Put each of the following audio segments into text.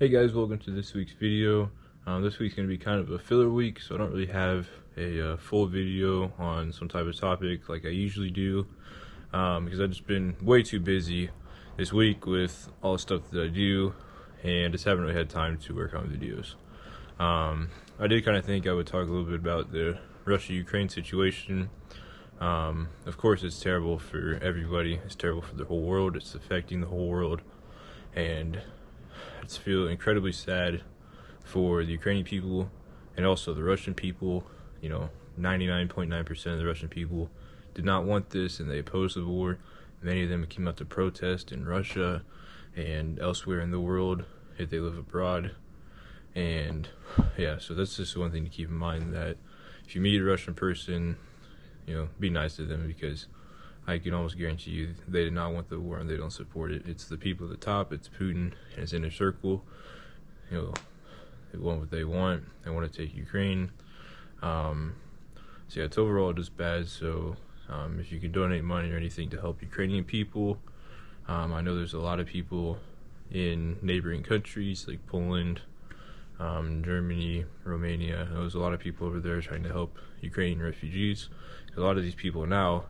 Hey guys, welcome to this week's video. This week's going to be kind of a filler week, so I don't really have a full video on some type of topic like I usually do, because I've just been way too busy this week with all the stuff that I do, and just haven't really had time to work on videos. I did kind of think I would talk a little bit about the Russia-Ukraine situation. Of course, it's terrible for everybody. It's terrible for the whole world. It's affecting the whole world, and I just feel incredibly sad for the Ukrainian people and also the Russian people. 99.9% of the Russian people did not want this, and they opposed the war. Many of them came out to protest in Russia and elsewhere in the world if they live abroad. And yeah, so that's just one thing to keep in mind, that if you meet a Russian person, be nice to them, because I can almost guarantee you they did not want the war and they don't support it. It's the people at the top, it's Putin and his inner circle. They want what they want. They want to take Ukraine. So yeah, it's overall just bad. So if you can donate money or anything to help Ukrainian people, I know there's a lot of people in neighboring countries like Poland, Germany, Romania. There's a lot of people over there trying to help Ukrainian refugees. A lot of these people now,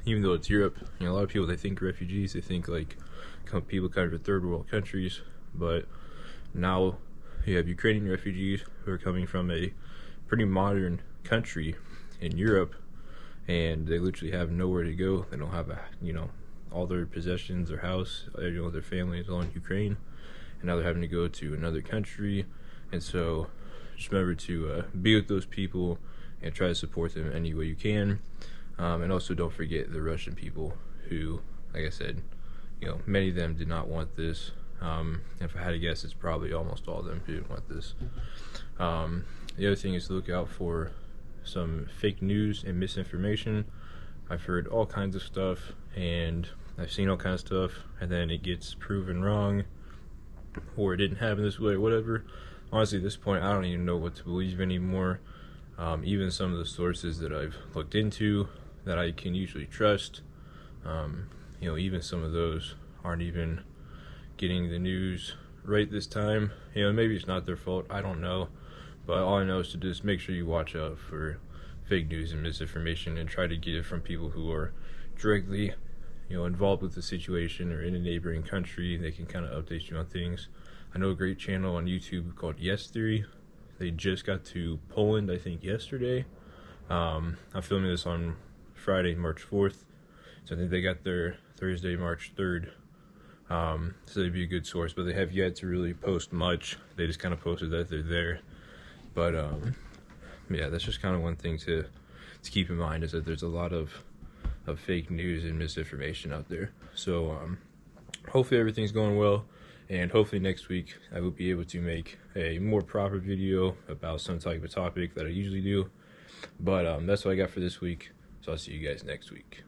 even though it's Europe, a lot of people, they think refugees, they think like people kind of third world countries, but now you have Ukrainian refugees who are coming from a pretty modern country in Europe, and they literally have nowhere to go. They don't have all their possessions, their house, their family is all in Ukraine, and now they're having to go to another country. And so just remember to be with those people and try to support them any way you can. And also don't forget the Russian people who, like I said, many of them did not want this. If I had to guess, it's probably almost all of them who didn't want this. The other thing is to look out for some fake news and misinformation. I've heard all kinds of stuff, and I've seen all kinds of stuff, and then it gets proven wrong, or it didn't happen this way, or whatever. Honestly, at this point, I don't even know what to believe anymore. Even some of the sources that I've looked into that I can usually trust, even some of those aren't even getting the news right this time. Maybe it's not their fault, I don't know, but all I know is to just make sure you watch out for fake news and misinformation, and try to get it from people who are directly involved with the situation or in a neighboring country. They can kind of update you on things. I know a great channel on YouTube called Yes Theory. They just got to Poland, I think, yesterday. I'm filming this on Friday, March 4th. So I think they got there Thursday, March 3rd. So they'd be a good source, but they have yet to really post much. They just kind of posted that they're there. But yeah, that's just kind of one thing to keep in mind, is that there's a lot of fake news and misinformation out there. So hopefully everything's going well, and hopefully next week I will be able to make a more proper video about some type of topic that I usually do. But that's what I got for this week, so I'll see you guys next week.